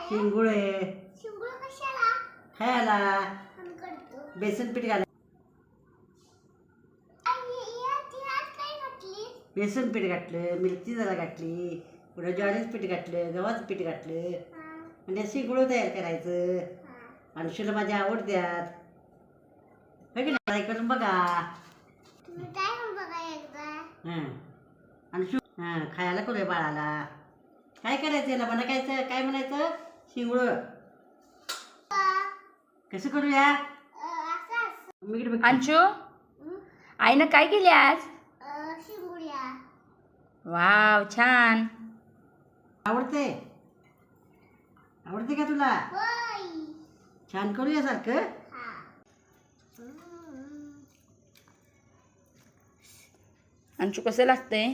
शिंगुळे शिंगुळ कशाला? खायला. आम्ही करतो. बेसन पीठ घाल. यात काय घातली? बेसन पीठ घातलं, मिरची जरा घातली, पुढं ज्वारीचं पीठ घातलं, गव्हाचं पीठ घातलं. म्हणजे शिंगुळं तयार करायचं. आणि शिला माझ्या आवडत्यात. हो की नाही? ट्राय करून बघा. तुम्ही काय करून बघा एकदा. हां. आणि खायला करूया बाळाला. काय करायचं याला म्हणायचं, काय म्हणायचं? शिंगुळं. कसं करूया? मी इकडे बघ. अंशू, आईनं काय केली आज? शिंगुळ्या. वाव, छान. आवडते? आवडते का तुला? होय. छान करूया सारखं. हा. अंशू, कसं लागतंय?